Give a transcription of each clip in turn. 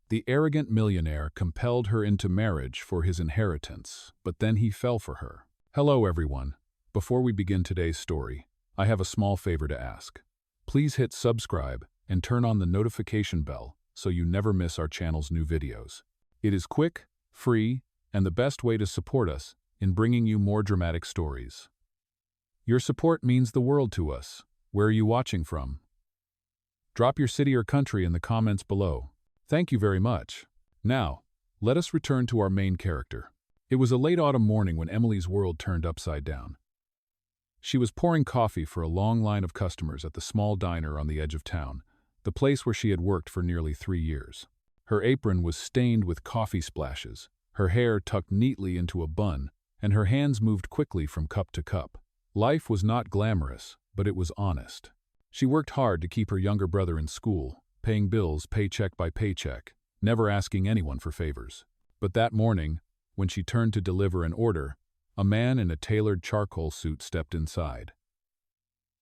The arrogant millionaire compelled her into marriage for his inheritance, but then he fell for her. Hello everyone. Before we begin today's story, I have a small favor to ask. Please hit subscribe and turn on the notification bell so you never miss our channel's new videos. It is quick, free, and the best way to support us in bringing you more dramatic stories. Your support means the world to us. Where are you watching from? Drop your city or country in the comments below. Thank you very much. Now, let us return to our main character. It was a late autumn morning when Emily's world turned upside down. She was pouring coffee for a long line of customers at the small diner on the edge of town, the place where she had worked for nearly 3 years. Her apron was stained with coffee splashes, her hair tucked neatly into a bun, and her hands moved quickly from cup to cup. Life was not glamorous, but it was honest. She worked hard to keep her younger brother in school, paying bills paycheck by paycheck, never asking anyone for favors. But that morning, when she turned to deliver an order, a man in a tailored charcoal suit stepped inside.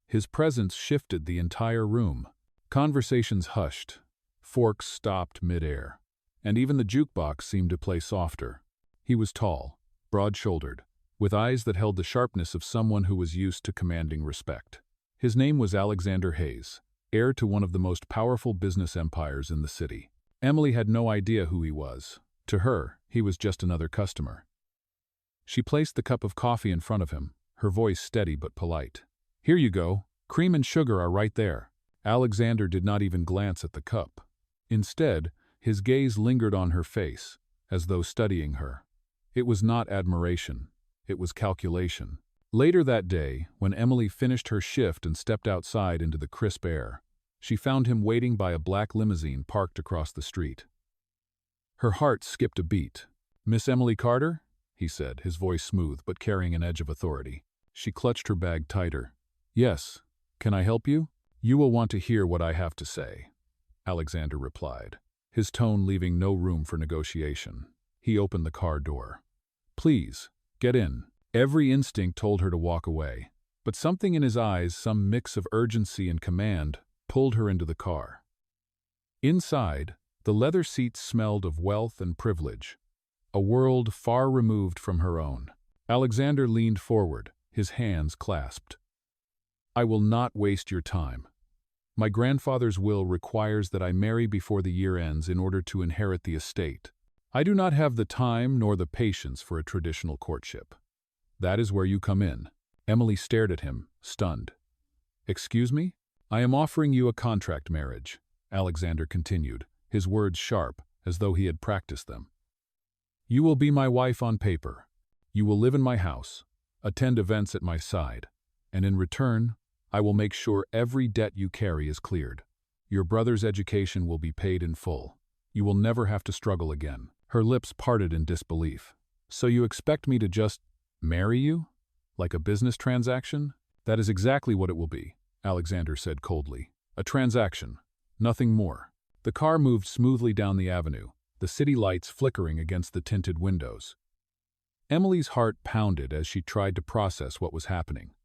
His presence shifted the entire room. Conversations hushed, forks stopped mid-air, and even the jukebox seemed to play softer. He was tall, broad-shouldered, with eyes that held the sharpness of someone who was used to commanding respect. His name was Alexander Hayes, heir to one of the most powerful business empires in the city. Emily had no idea who he was. To her, he was just another customer. She placed the cup of coffee in front of him, her voice steady but polite. "Here you go. Cream and sugar are right there." Alexander did not even glance at the cup. Instead, his gaze lingered on her face, as though studying her. It was not admiration. It was calculation. Later that day, when Emily finished her shift and stepped outside into the crisp air, she found him waiting by a black limousine parked across the street. Her heart skipped a beat. "Miss Emily Carter?" he said, his voice smooth but carrying an edge of authority. She clutched her bag tighter. "Yes. Can I help you?" "You will want to hear what I have to say," Alexander replied, his tone leaving no room for negotiation. He opened the car door. "Please, get in." Every instinct told her to walk away, but something in his eyes, some mix of urgency and command, pulled her into the car. Inside, the leather seats smelled of wealth and privilege, a world far removed from her own. Alexander leaned forward, his hands clasped. "I will not waste your time. My grandfather's will requires that I marry before the year ends in order to inherit the estate. I do not have the time nor the patience for a traditional courtship. That is where you come in." Emily stared at him, stunned. "Excuse me? I am offering you a contract marriage," Alexander continued, his words sharp, as though he had practiced them. "You will be my wife on paper. You will live in my house, attend events at my side, and in return, I will make sure every debt you carry is cleared. Your brother's education will be paid in full. You will never have to struggle again." Her lips parted in disbelief. "So you expect me to just marry you? Like a business transaction?" "That is exactly what it will be," Alexander said coldly. "A transaction. Nothing more." The car moved smoothly down the avenue, the city lights flickering against the tinted windows. Emily's heart pounded as she tried to process what was happening.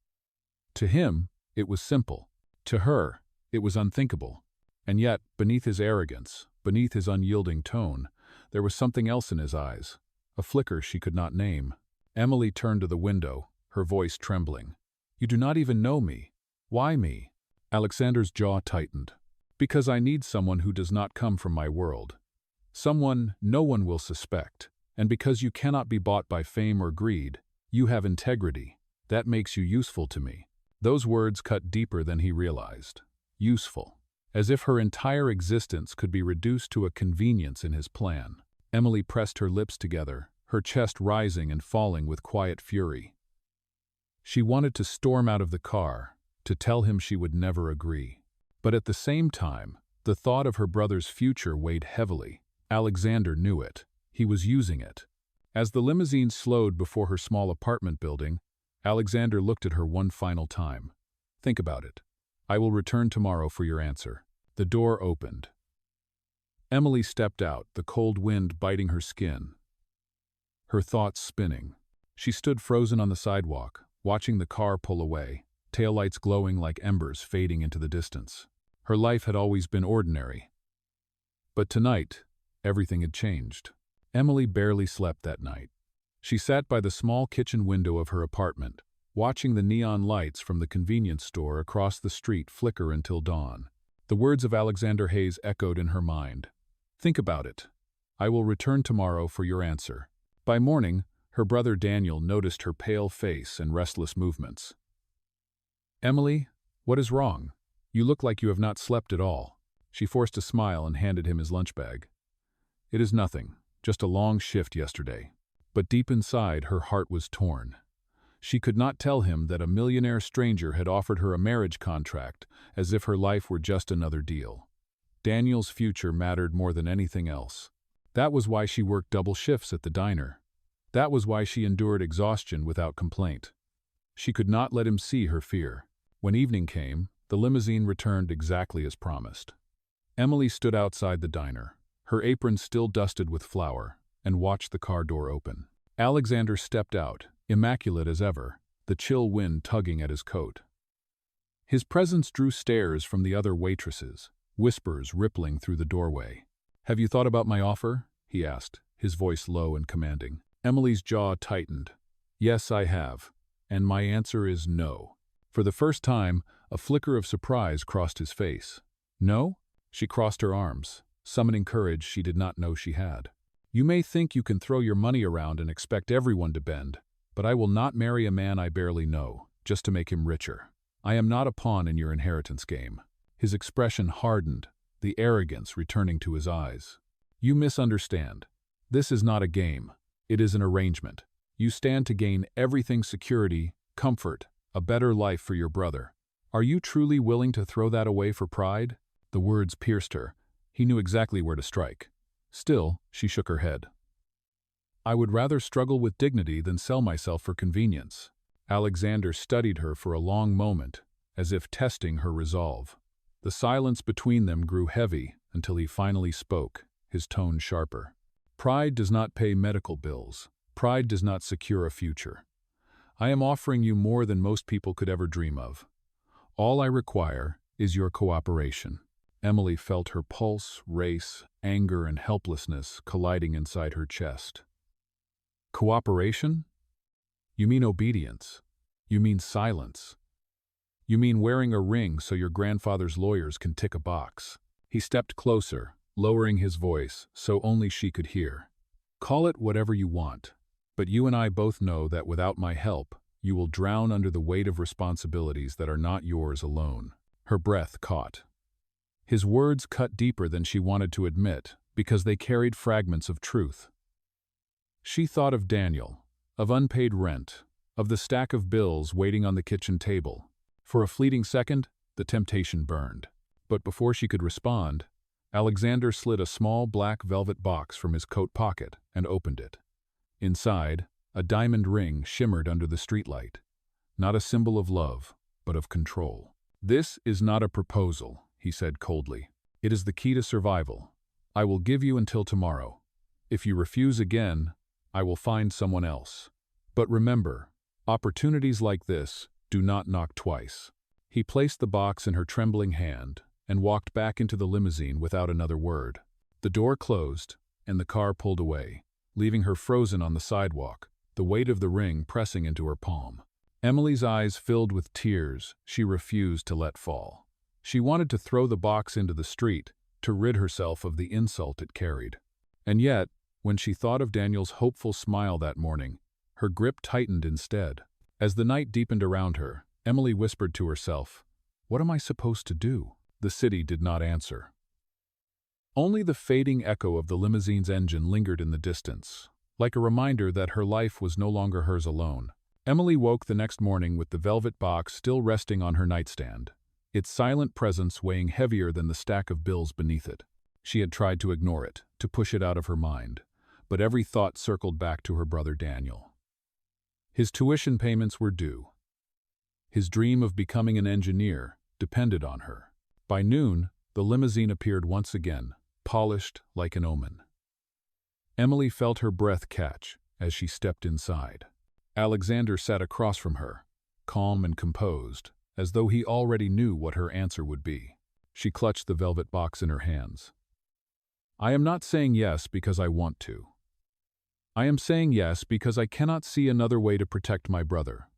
To him, it was simple. To her, it was unthinkable. And yet, beneath his arrogance, beneath his unyielding tone, there was something else in his eyes, a flicker she could not name. Emily turned to the window, her voice trembling. "You do not even know me. Why me?" Alexander's jaw tightened. "Because I need someone who does not come from my world. Someone no one will suspect. And because you cannot be bought by fame or greed, you have integrity. That makes you useful to me." Those words cut deeper than he realized. Useful. As if her entire existence could be reduced to a convenience in his plan. Emily pressed her lips together, her chest rising and falling with quiet fury. She wanted to storm out of the car, to tell him she would never agree. But at the same time, the thought of her brother's future weighed heavily. Alexander knew it. He was using it. As the limousine slowed before her small apartment building, Alexander looked at her one final time. "Think about it. I will return tomorrow for your answer." The door opened. Emily stepped out, the cold wind biting her skin. Her thoughts spinning. She stood frozen on the sidewalk, watching the car pull away, taillights glowing like embers fading into the distance. Her life had always been ordinary. But tonight, Everything had changed. Emily barely slept that night. She sat by the small kitchen window of her apartment, watching the neon lights from the convenience store across the street flicker until dawn. The words of Alexander Hayes echoed in her mind. "Think about it. I will return tomorrow for your answer." By morning, her brother Daniel noticed her pale face and restless movements. "Emily, what is wrong? You look like you have not slept at all." She forced a smile and handed him his lunch bag. "It is nothing, just a long shift yesterday." But deep inside, her heart was torn. She could not tell him that a millionaire stranger had offered her a marriage contract as if her life were just another deal. Daniel's future mattered more than anything else. That was why she worked double shifts at the diner. That was why she endured exhaustion without complaint. She could not let him see her fear. When evening came, the limousine returned exactly as promised. Emily stood outside the diner, her apron still dusted with flour, and watched the car door open. Alexander stepped out, immaculate as ever, the chill wind tugging at his coat. His presence drew stares from the other waitresses, whispers rippling through the doorway. "Have you thought about my offer?" he asked, his voice low and commanding. Emily's jaw tightened. "Yes, I have. And my answer is no." For the first time, a flicker of surprise crossed his face. "No?" She crossed her arms, summoning courage she did not know she had. "You may think you can throw your money around and expect everyone to bend, but I will not marry a man I barely know, just to make him richer. I am not a pawn in your inheritance game." His expression hardened, the arrogance returning to his eyes. "You misunderstand. This is not a game. It is an arrangement. You stand to gain everything: security, comfort, a better life for your brother. Are you truly willing to throw that away for pride?" The words pierced her. He knew exactly where to strike. Still, she shook her head. "I would rather struggle with dignity than sell myself for convenience." Alexander studied her for a long moment, as if testing her resolve. The silence between them grew heavy until he finally spoke, his tone sharper. "Pride does not pay medical bills. Pride does not secure a future. I am offering you more than most people could ever dream of. All I require is your cooperation." Emily felt her pulse race, anger and helplessness colliding inside her chest. "Cooperation? You mean obedience. You mean silence. You mean wearing a ring so your grandfather's lawyers can tick a box." He stepped closer, lowering his voice so only she could hear. "Call it whatever you want, but you and I both know that without my help, you will drown under the weight of responsibilities that are not yours alone." Her breath caught. His words cut deeper than she wanted to admit, because they carried fragments of truth. She thought of Daniel, of unpaid rent, of the stack of bills waiting on the kitchen table. For a fleeting second, the temptation burned. But before she could respond, Alexander slid a small black velvet box from his coat pocket and opened it. Inside, a diamond ring shimmered under the streetlight. Not a symbol of love, but of control. "This is not a proposal," he said coldly. "It is the key to survival. I will give you until tomorrow. If you refuse again, I will find someone else. But remember, opportunities like this do not knock twice." He placed the box in her trembling hand and walked back into the limousine without another word. The door closed, and the car pulled away, leaving her frozen on the sidewalk, the weight of the ring pressing into her palm. Emily's eyes filled with tears she refused to let fall. She wanted to throw the box into the street, to rid herself of the insult it carried. And yet, when she thought of Daniel's hopeful smile that morning, her grip tightened instead. As the night deepened around her, Emily whispered to herself, "What am I supposed to do?" The city did not answer. Only the fading echo of the limousine's engine lingered in the distance, like a reminder that her life was no longer hers alone. Emily woke the next morning with the velvet box still resting on her nightstand, its silent presence weighing heavier than the stack of bills beneath it. She had tried to ignore it, to push it out of her mind, but every thought circled back to her brother Daniel. His tuition payments were due. His dream of becoming an engineer depended on her. By noon, the limousine appeared once again, polished like an omen. Emily felt her breath catch as she stepped inside. Alexander sat across from her, calm and composed, as though he already knew what her answer would be. She clutched the velvet box in her hands. I am not saying yes because I want to. I am saying yes because I cannot see another way to protect my brother.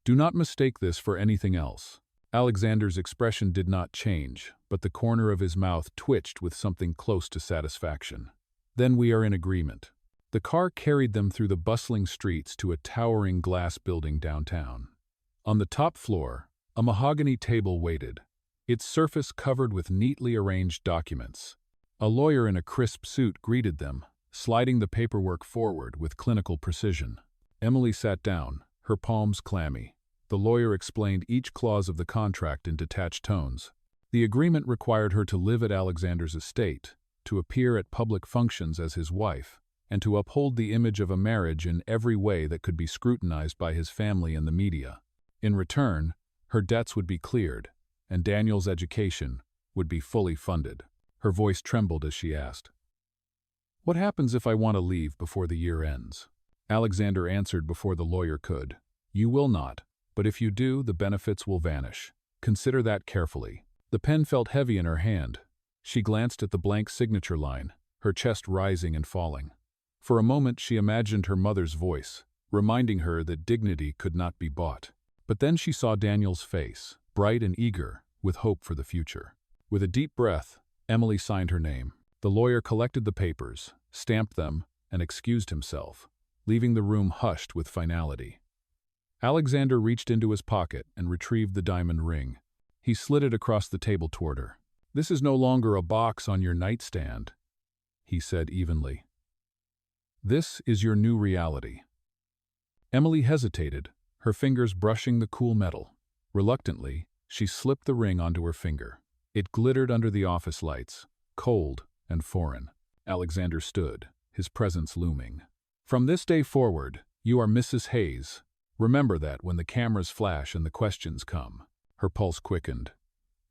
Do not mistake this for anything else." Alexander's expression did not change, but the corner of his mouth twitched with something close to satisfaction. "Then we are in agreement." The car carried them through the bustling streets to a towering glass building downtown. On the top floor, a mahogany table waited, its surface covered with neatly arranged documents. A lawyer in a crisp suit greeted them, sliding the paperwork forward with clinical precision. Emily sat down, her palms clammy. The lawyer explained each clause of the contract in detached tones. The agreement required her to live at Alexander's estate, to appear at public functions as his wife, and to uphold the image of a marriage in every way that could be scrutinized by his family and the media. In return, her debts would be cleared, and Daniel's education would be fully funded. Her voice trembled as she asked, "What happens if I want to leave before the year ends?" Alexander answered before the lawyer could. "You will not, but if you do, the benefits will vanish. Consider that carefully." The pen felt heavy in her hand. She glanced at the blank signature line, her chest rising and falling. For a moment she imagined her mother's voice, reminding her that dignity could not be bought. But then she saw Daniel's face, bright and eager, with hope for the future. With a deep breath, Emily signed her name. The lawyer collected the papers, stamped them, and excused himself, leaving the room hushed with finality. Alexander reached into his pocket and retrieved the diamond ring. He slid it across the table toward her. "This is no longer a box on your nightstand," he said evenly. "This is your new reality." Emily hesitated, her fingers brushing the cool metal. Reluctantly, she slipped the ring onto her finger. It glittered under the office lights, cold and foreign. Alexander stood, his presence looming. "From this day forward, you are Mrs. Hayes. Remember that when the cameras flash and the questions come." Her pulse quickened.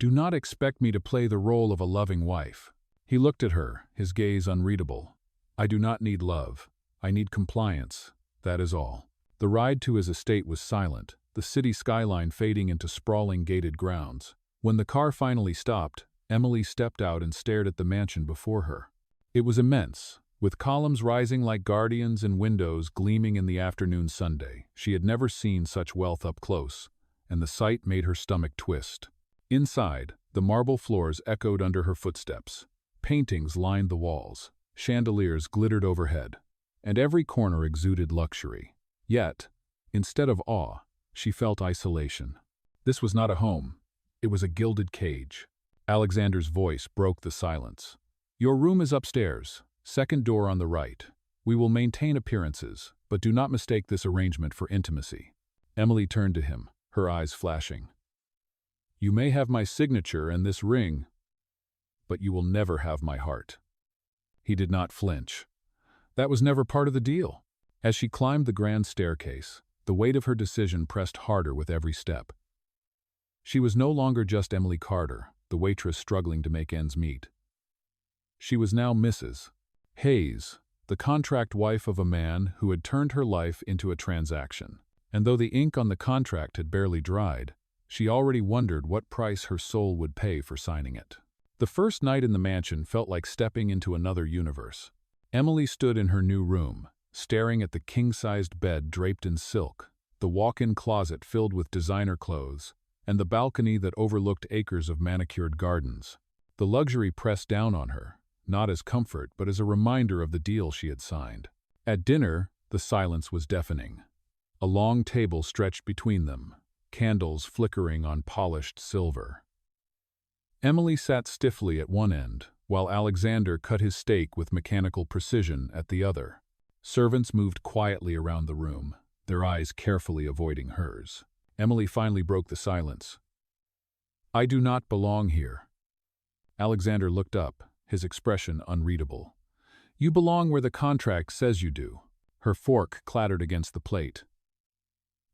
"Do not expect me to play the role of a loving wife." He looked at her, his gaze unreadable. "I do not need love. I need compliance. That is all." The ride to his estate was silent, the city skyline fading into sprawling gated grounds. When the car finally stopped, Emily stepped out and stared at the mansion before her. It was immense, with columns rising like guardians and windows gleaming in the afternoon sunday. She had never seen such wealth up close, and the sight made her stomach twist. Inside, the marble floors echoed under her footsteps. Paintings lined the walls. Chandeliers glittered overhead, and every corner exuded luxury. Yet, instead of awe, she felt isolation. This was not a home. It was a gilded cage. Alexander's voice broke the silence. "Your room is upstairs, second door on the right. We will maintain appearances, but do not mistake this arrangement for intimacy." Emily turned to him, her eyes flashing. "You may have my signature and this ring, but you will never have my heart." He did not flinch. That was never part of the deal. As she climbed the grand staircase, the weight of her decision pressed harder with every step. She was no longer just Emily Carter, the waitress struggling to make ends meet. She was now Mrs. Hayes, the contract wife of a man who had turned her life into a transaction. And though the ink on the contract had barely dried, she already wondered what price her soul would pay for signing it. The first night in the mansion felt like stepping into another universe. Emily stood in her new room, staring at the king-sized bed draped in silk, the walk-in closet filled with designer clothes, and the balcony that overlooked acres of manicured gardens. The luxury pressed down on her, not as comfort but as a reminder of the deal she had signed. At dinner, the silence was deafening. A long table stretched between them, candles flickering on polished silver. Emily sat stiffly at one end, while Alexander cut his steak with mechanical precision at the other. Servants moved quietly around the room, their eyes carefully avoiding hers. Emily finally broke the silence. "I do not belong here." Alexander looked up, his expression unreadable. "You belong where the contract says you do." Her fork clattered against the plate.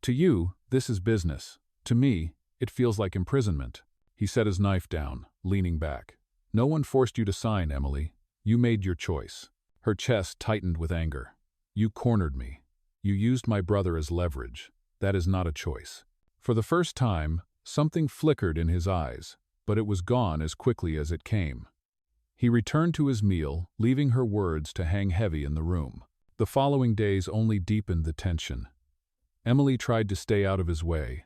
"To you, this is business. To me, it feels like imprisonment." He set his knife down, leaning back. "No one forced you to sign, Emily. You made your choice." Her chest tightened with anger. "You cornered me. You used my brother as leverage. That is not a choice." For the first time, something flickered in his eyes, but it was gone as quickly as it came. He returned to his meal, leaving her words to hang heavy in the room. The following days only deepened the tension. Emily tried to stay out of his way,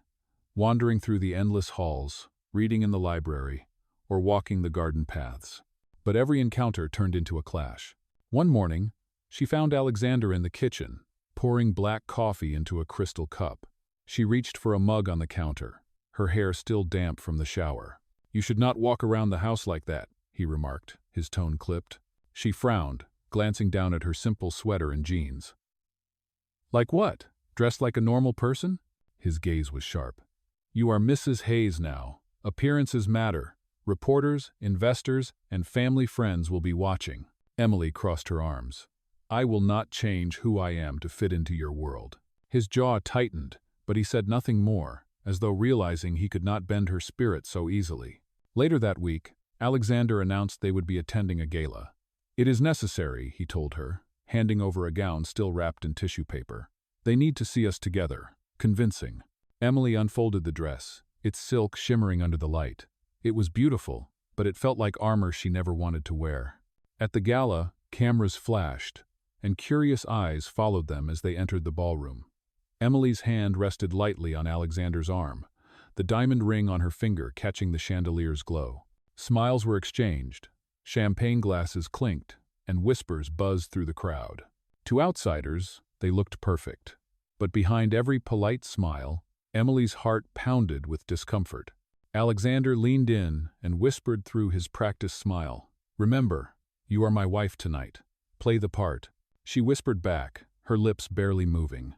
wandering through the endless halls, reading in the library, or walking the garden paths. But every encounter turned into a clash. One morning, she found Alexander in the kitchen, pouring black coffee into a crystal cup. She reached for a mug on the counter, her hair still damp from the shower. "You should not walk around the house like that," he remarked, his tone clipped. She frowned, glancing down at her simple sweater and jeans. "Like what? Dressed like a normal person?" His gaze was sharp. "You are Mrs. Hayes now. Appearances matter. Reporters, investors, and family friends will be watching." Emily crossed her arms. "I will not change who I am to fit into your world." His jaw tightened, but he said nothing more, as though realizing he could not bend her spirit so easily. Later that week, Alexander announced they would be attending a gala. "It is necessary," he told her, handing over a gown still wrapped in tissue paper. "They need to see us together. Convincing." Emily unfolded the dress, its silk shimmering under the light. It was beautiful, but it felt like armor she never wanted to wear. At the gala, cameras flashed, and curious eyes followed them as they entered the ballroom. Emily's hand rested lightly on Alexander's arm, the diamond ring on her finger catching the chandelier's glow. Smiles were exchanged, champagne glasses clinked, and whispers buzzed through the crowd. To outsiders, they looked perfect. But behind every polite smile, Emily's heart pounded with discomfort. Alexander leaned in and whispered through his practiced smile, "Remember, you are my wife tonight. Play the part." She whispered back, her lips barely moving,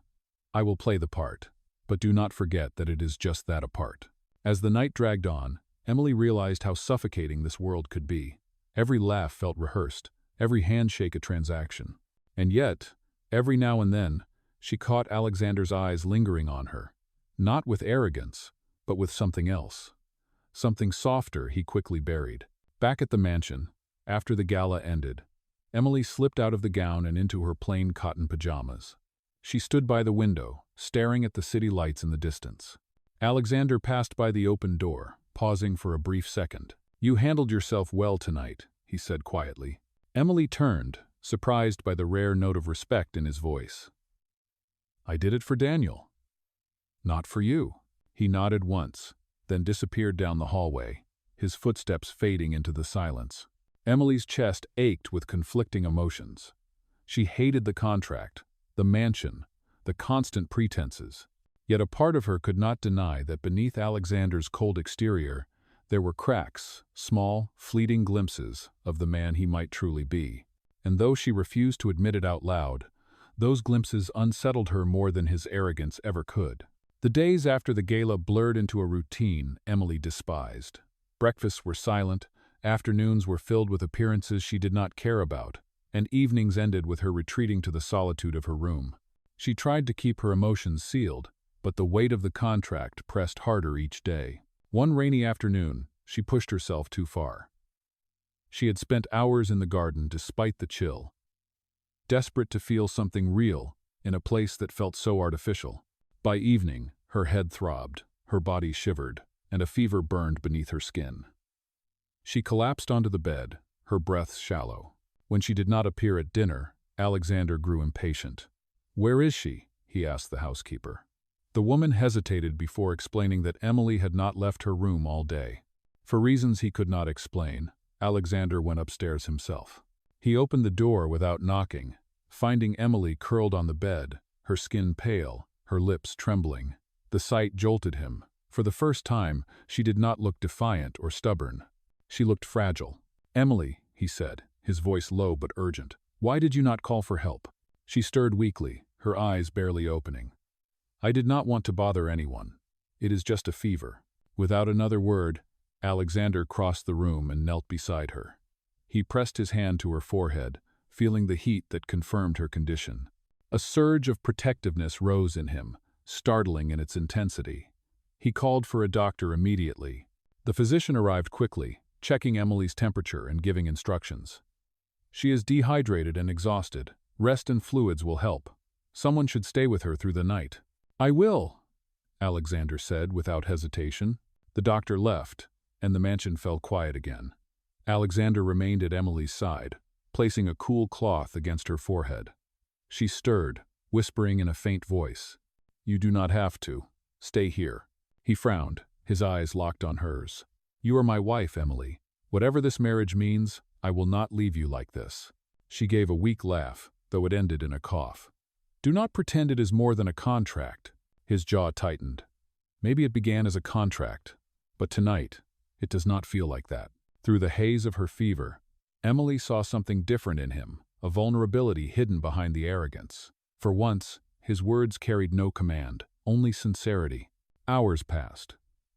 "I will play the part, but do not forget that it is just that, a part." As the night dragged on, Emily realized how suffocating this world could be. Every laugh felt rehearsed, every handshake a transaction. And yet, every now and then, she caught Alexander's eyes lingering on her, not with arrogance, but with something else. Something softer he quickly buried. Back at the mansion, after the gala ended, Emily slipped out of the gown and into her plain cotton pajamas. She stood by the window, staring at the city lights in the distance. Alexander passed by the open door, pausing for a brief second. "You handled yourself well tonight," he said quietly. Emily turned, surprised by the rare note of respect in his voice. "I did it for Daniel." "Not for you." He nodded once, then disappeared down the hallway, his footsteps fading into the silence. Emily's chest ached with conflicting emotions. She hated the contract, the mansion, the constant pretenses. Yet a part of her could not deny that beneath Alexander's cold exterior, there were cracks, small, fleeting glimpses of the man he might truly be. And though she refused to admit it out loud, those glimpses unsettled her more than his arrogance ever could. The days after the gala blurred into a routine Emily despised. Breakfasts were silent, afternoons were filled with appearances she did not care about, and evenings ended with her retreating to the solitude of her room. She tried to keep her emotions sealed, but the weight of the contract pressed harder each day. One rainy afternoon, she pushed herself too far. She had spent hours in the garden despite the chill, desperate to feel something real in a place that felt so artificial. By evening, her head throbbed, her body shivered, and a fever burned beneath her skin. She collapsed onto the bed, her breath shallow. When she did not appear at dinner, Alexander grew impatient. "Where is she?" he asked the housekeeper. The woman hesitated before explaining that Emily had not left her room all day. For reasons he could not explain, Alexander went upstairs himself. He opened the door without knocking, finding Emily curled on the bed, her skin pale, her lips trembling. The sight jolted him. For the first time, she did not look defiant or stubborn. She looked fragile. "Emily," he said, his voice low but urgent, "why did you not call for help?" She stirred weakly, her eyes barely opening. "I did not want to bother anyone. It is just a fever." Without another word, Alexander crossed the room and knelt beside her. He pressed his hand to her forehead, feeling the heat that confirmed her condition. A surge of protectiveness rose in him, startling in its intensity. He called for a doctor immediately. The physician arrived quickly, checking Emily's temperature and giving instructions. "She is dehydrated and exhausted. Rest and fluids will help. Someone should stay with her through the night." "I will," Alexander said without hesitation. The doctor left, and the mansion fell quiet again. Alexander remained at Emily's side, placing a cool cloth against her forehead. She stirred, whispering in a faint voice, "You do not have to. Stay here." He frowned, his eyes locked on hers. "You are my wife, Emily. Whatever this marriage means, I will not leave you like this." She gave a weak laugh, though it ended in a cough. "Do not pretend it is more than a contract." His jaw tightened. "Maybe it began as a contract, but tonight, it does not feel like that." Through the haze of her fever, Emily saw something different in him, a vulnerability hidden behind the arrogance. For once, his words carried no command, only sincerity. Hours passed.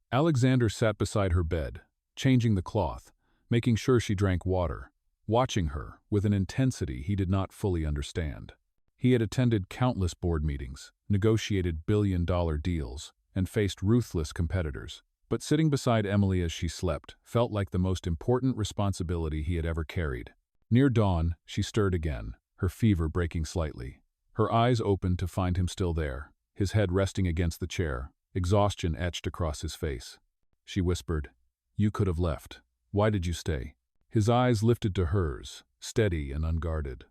Alexander sat beside her bed, changing the cloth, making sure she drank water, watching her with an intensity he did not fully understand. He had attended countless board meetings, negotiated billion-dollar deals, and faced ruthless competitors. But sitting beside Emily as she slept felt like the most important responsibility he had ever carried. Near dawn, she stirred again, her fever breaking slightly. Her eyes opened to find him still there, his head resting against the chair, exhaustion etched across his face. She whispered, "You could have left. Why did you stay?" His eyes lifted to hers, steady and unguarded.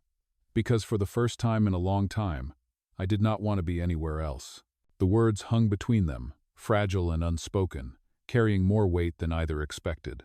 "Because for the first time in a long time, I did not want to be anywhere else." The words hung between them, fragile and unspoken, carrying more weight than either expected.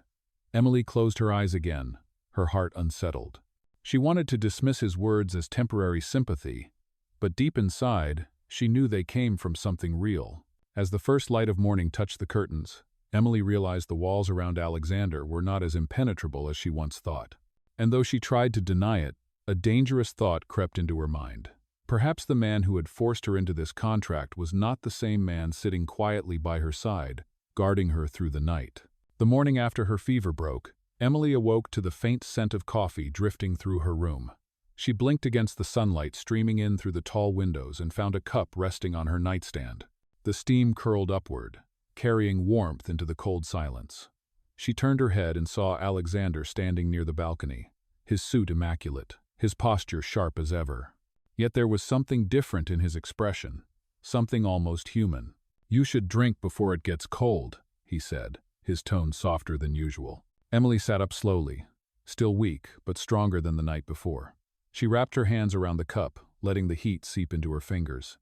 Emily closed her eyes again, her heart unsettled. She wanted to dismiss his words as temporary sympathy, but deep inside, she knew they came from something real. As the first light of morning touched the curtains, Emily realized the walls around Alexander were not as impenetrable as she once thought. And though she tried to deny it, a dangerous thought crept into her mind. Perhaps the man who had forced her into this contract was not the same man sitting quietly by her side, guarding her through the night. The morning after her fever broke, Emily awoke to the faint scent of coffee drifting through her room. She blinked against the sunlight streaming in through the tall windows and found a cup resting on her nightstand. The steam curled upward, carrying warmth into the cold silence. She turned her head and saw Alexander standing near the balcony, his suit immaculate, his posture sharp as ever. Yet there was something different in his expression, something almost human. "You should drink before it gets cold," he said, his tone softer than usual. Emily sat up slowly, still weak but stronger than the night before. She wrapped her hands around the cup, letting the heat seep into her fingers.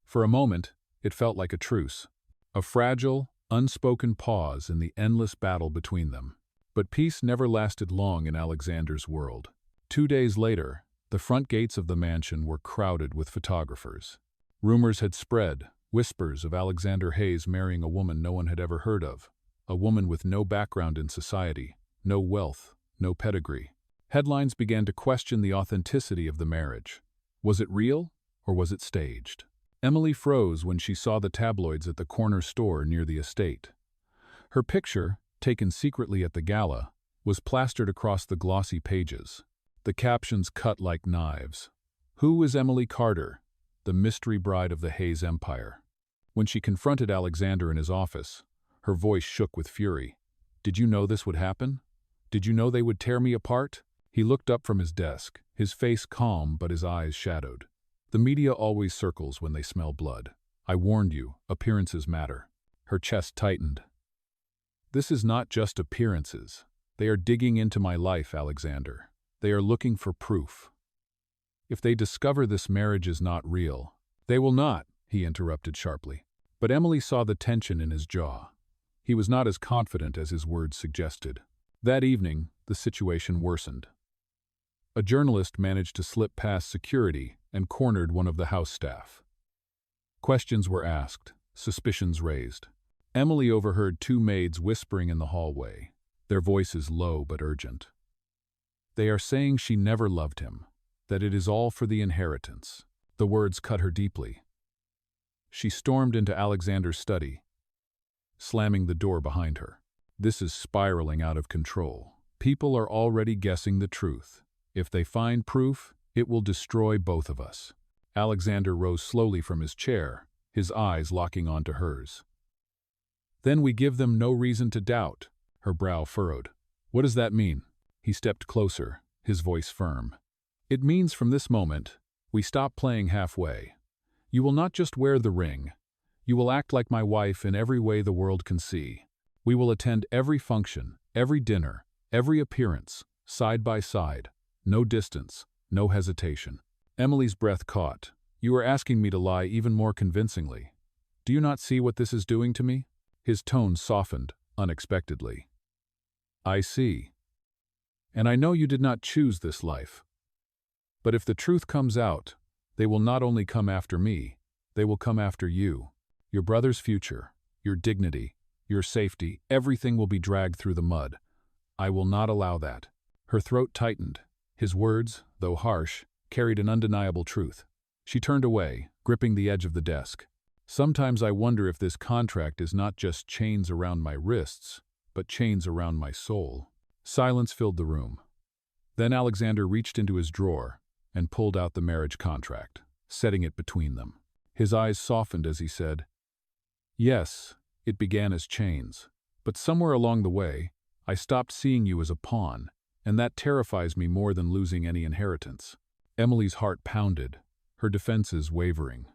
For a moment, it felt like a truce, a fragile, unspoken pause in the endless battle between them. But peace never lasted long in Alexander's world. 2 days later, the front gates of the mansion were crowded with photographers. Rumors had spread, whispers of Alexander Hayes marrying a woman no one had ever heard of, a woman with no background in society, no wealth, no pedigree. Headlines began to question the authenticity of the marriage. Was it real, or was it staged? Emily froze when she saw the tabloids at the corner store near the estate. Her picture, taken secretly at the gala, was plastered across the glossy pages. The captions cut like knives. "Who is Emily Carter, the mystery bride of the Hayes Empire?" When she confronted Alexander in his office, her voice shook with fury. "Did you know this would happen? Did you know they would tear me apart?" He looked up from his desk, his face calm but his eyes shadowed. "The media always circles when they smell blood. I warned you, appearances matter." Her chest tightened. "This is not just appearances. They are digging into my life, Alexander. They are looking for proof. If they discover this marriage is not real—" "They will not," he interrupted sharply. But Emily saw the tension in his jaw. He was not as confident as his words suggested. That evening, the situation worsened. A journalist managed to slip past security and cornered one of the house staff. Questions were asked, suspicions raised. Emily overheard 2 maids whispering in the hallway, their voices low but urgent. "They are saying she never loved him, that it is all for the inheritance." The words cut her deeply. She stormed into Alexander's study, slamming the door behind her. "This is spiraling out of control. People are already guessing the truth. If they find proof, it will destroy both of us." Alexander rose slowly from his chair, his eyes locking onto hers. "Then we give them no reason to doubt." Her brow furrowed. "What does that mean?" He stepped closer, his voice firm. "It means from this moment, we stop playing halfway. You will not just wear the ring. You will act like my wife in every way the world can see. We will attend every function, every dinner, Every appearance, side by side, no distance, no hesitation. Emily's breath caught. You are asking me to lie even more convincingly. Do you not see what this is doing to me? His tone softened, unexpectedly. I see. And I know you did not choose this life. But if the truth comes out, they will not only come after me, they will come after you. Your brother's future, your dignity, your safety, everything will be dragged through the mud. I will not allow that. Her throat tightened. His words, though harsh, carried an undeniable truth. She turned away, gripping the edge of the desk. Sometimes I wonder if this contract is not just chains around my wrists, but chains around my soul. Silence filled the room. Then Alexander reached into his drawer and pulled out the marriage contract, setting it between them. His eyes softened as he said, "Yes, it began as chains, but somewhere along the way, I stopped seeing you as a pawn, and that terrifies me more than losing any inheritance." Emily's heart pounded, her defenses wavering.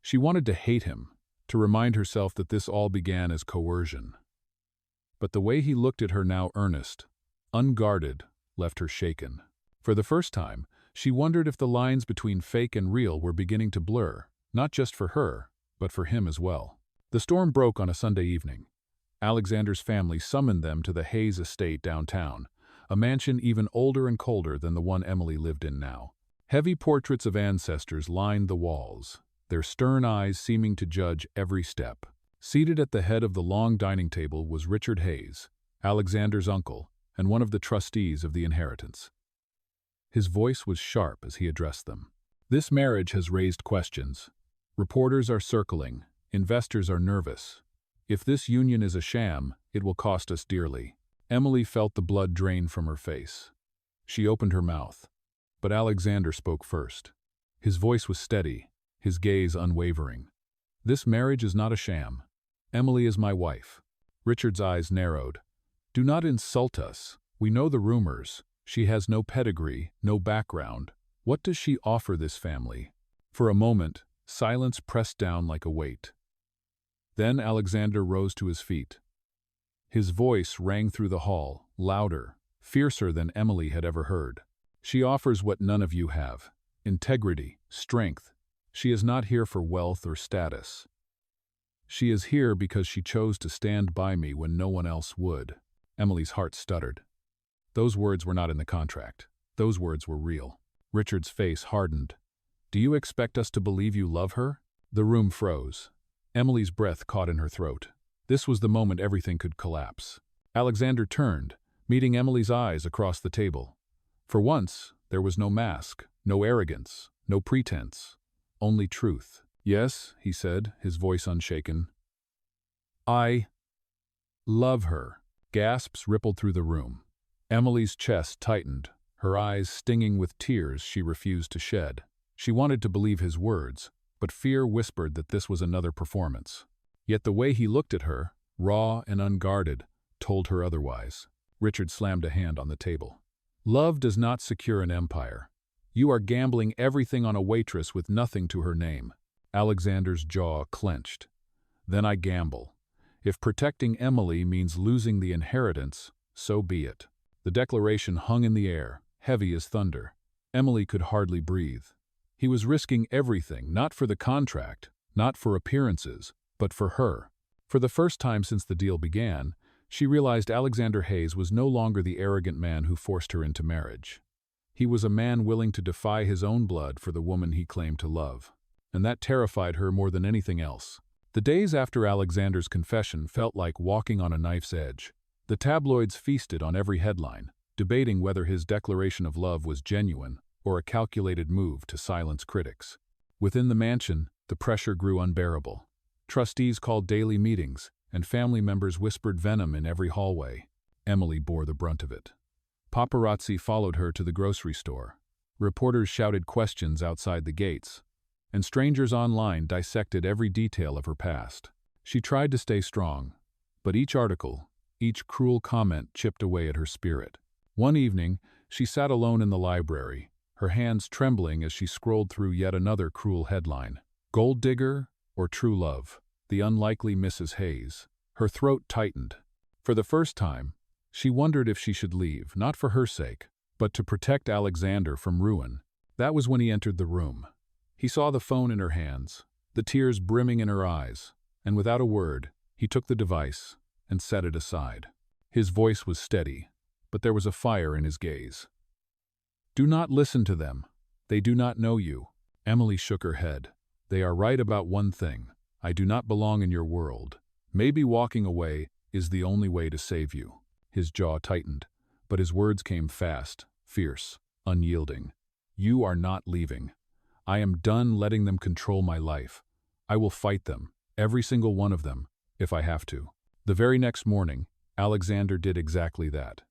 She wanted to hate him, to remind herself that this all began as coercion. But the way he looked at her now earnest, unguarded, left her shaken. For the first time, she wondered if the lines between fake and real were beginning to blur, not just for her, but for him as well. The storm broke on a Sunday evening. Alexander's family summoned them to the Hayes estate downtown, a mansion even older and colder than the one Emily lived in now. Heavy portraits of ancestors lined the walls, their stern eyes seeming to judge every step. Seated at the head of the long dining table was Richard Hayes, Alexander's uncle, and one of the trustees of the inheritance. His voice was sharp as he addressed them. This marriage has raised questions. Reporters are circling, investors are nervous. If this union is a sham, it will cost us dearly. Emily felt the blood drain from her face. She opened her mouth, but Alexander spoke first. His voice was steady, his gaze unwavering. This marriage is not a sham. Emily is my wife. Richard's eyes narrowed. Do not insult us. We know the rumors. She has no pedigree, no background. What does she offer this family? For a moment, silence pressed down like a weight. Then Alexander rose to his feet. His voice rang through the hall, louder, fiercer than Emily had ever heard. She offers what none of you have: integrity, strength. She is not here for wealth or status. She is here because she chose to stand by me when no one else would. Emily's heart stuttered. Those words were not in the contract. Those words were real. Richard's face hardened. Do you expect us to believe you love her? The room froze. Emily's breath caught in her throat. This was the moment everything could collapse. Alexander turned, meeting Emily's eyes across the table. For once, there was no mask, no arrogance, no pretense, only truth. Yes, he said, his voice unshaken. I love her. Gasps rippled through the room. Emily's chest tightened, her eyes stinging with tears she refused to shed. She wanted to believe his words, but fear whispered that this was another performance. Yet the way he looked at her, raw and unguarded, told her otherwise. Richard slammed a hand on the table. Love does not secure an empire. You are gambling everything on a waitress with nothing to her name. Alexander's jaw clenched. Then I gamble. If protecting Emily means losing the inheritance, so be it. The declaration hung in the air, heavy as thunder. Emily could hardly breathe. He was risking everything, not for the contract, not for appearances, but for her. For the first time since the deal began, she realized Alexander Hayes was no longer the arrogant man who forced her into marriage. He was a man willing to defy his own blood for the woman he claimed to love. And that terrified her more than anything else. The days after Alexander's confession felt like walking on a knife's edge. The tabloids feasted on every headline, debating whether his declaration of love was genuine or a calculated move to silence critics. Within the mansion, the pressure grew unbearable. Trustees called daily meetings, and family members whispered venom in every hallway. Emily bore the brunt of it. Paparazzi followed her to the grocery store. Reporters shouted questions outside the gates, and strangers online dissected every detail of her past. She tried to stay strong, but each article, each cruel comment chipped away at her spirit. One evening, she sat alone in the library, her hands trembling as she scrolled through yet another cruel headline. Gold digger or true love? The unlikely Mrs. Hayes. Her throat tightened. For the first time, She wondered if she should leave, not for her sake, but to protect Alexander from ruin. That was when he entered the room. He saw the phone in her hands, the tears brimming in her eyes, and without a word, he took the device and set it aside. His voice was steady, but there was a fire in his gaze. "Do not listen to them. They do not know you." Emily shook her head. "They are right about one thing. I do not belong in your world. Maybe walking away is the only way to save you." His jaw tightened, but his words came fast, fierce, unyielding. "You are not leaving. I am done letting them control my life. I will fight them, every single one of them, if I have to." The very next morning, Alexander did exactly that.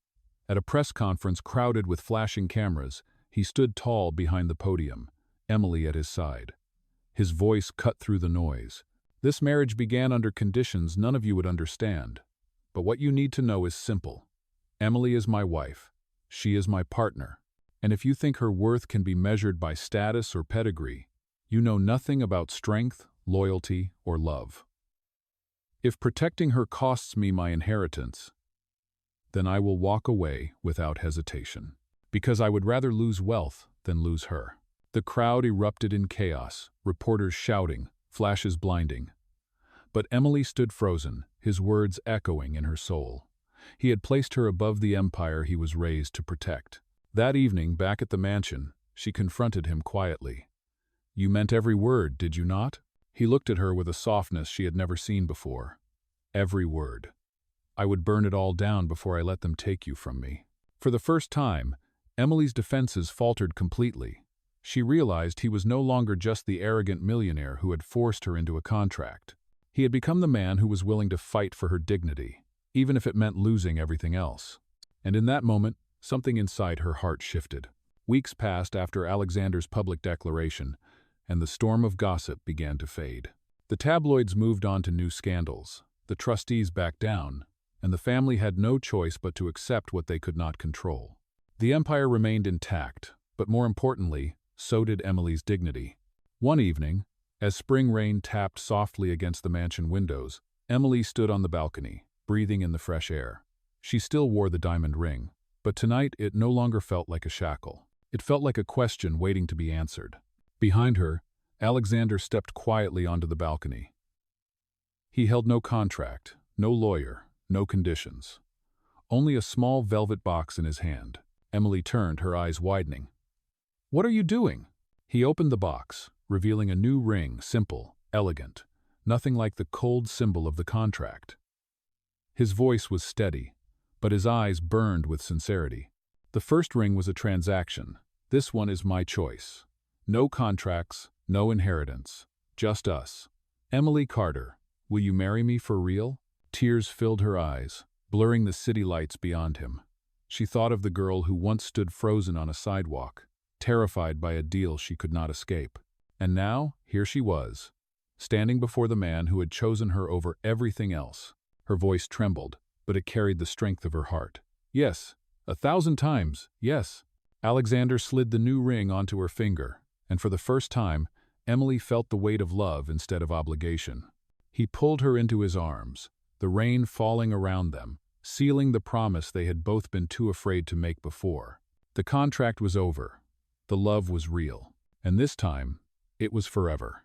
At a press conference crowded with flashing cameras, he stood tall behind the podium, Emily at his side. His voice cut through the noise. "This marriage began under conditions none of you would understand. But what you need to know is simple. Emily is my wife. She is my partner. And if you think her worth can be measured by status or pedigree, you know nothing about strength, loyalty, or love. If protecting her costs me my inheritance, then I will walk away without hesitation, because I would rather lose wealth than lose her." The crowd erupted in chaos, reporters shouting, flashes blinding. But Emily stood frozen, his words echoing in her soul. He had placed her above the empire he was raised to protect. That evening, back at the mansion, she confronted him quietly. "You meant every word, did you not?" He looked at her with a softness she had never seen before. "Every word. I would burn it all down before I let them take you from me." For the first time, Emily's defenses faltered completely. She realized he was no longer just the arrogant millionaire who had forced her into a contract. He had become the man who was willing to fight for her dignity, even if it meant losing everything else. And in that moment, something inside her heart shifted. Weeks passed after Alexander's public declaration, and the storm of gossip began to fade. The tabloids moved on to new scandals, the trustees backed down, and the family had no choice but to accept what they could not control. The empire remained intact, but more importantly, so did Emily's dignity. One evening, as spring rain tapped softly against the mansion windows, Emily stood on the balcony, breathing in the fresh air. She still wore the diamond ring, but tonight it no longer felt like a shackle. It felt like a question waiting to be answered. Behind her, Alexander stepped quietly onto the balcony. He held no contract, no lawyer, no conditions. Only a small velvet box in his hand. Emily turned, her eyes widening. "What are you doing?" He opened the box, revealing a new ring, simple, elegant, nothing like the cold symbol of the contract. His voice was steady, but his eyes burned with sincerity. "The first ring was a transaction. This one is my choice. No contracts, no inheritance, just us. Emily Carter, will you marry me for real?" Tears filled her eyes, blurring the city lights beyond him. She thought of the girl who once stood frozen on a sidewalk, terrified by a deal she could not escape. And now, here she was, standing before the man who had chosen her over everything else. Her voice trembled, but it carried the strength of her heart. "Yes, 1,000 times, yes." Alexander slid the new ring onto her finger, and for the first time, Emily felt the weight of love instead of obligation. He pulled her into his arms, the rain falling around them, sealing the promise they had both been too afraid to make before. The contract was over. The love was real. And this time, it was forever.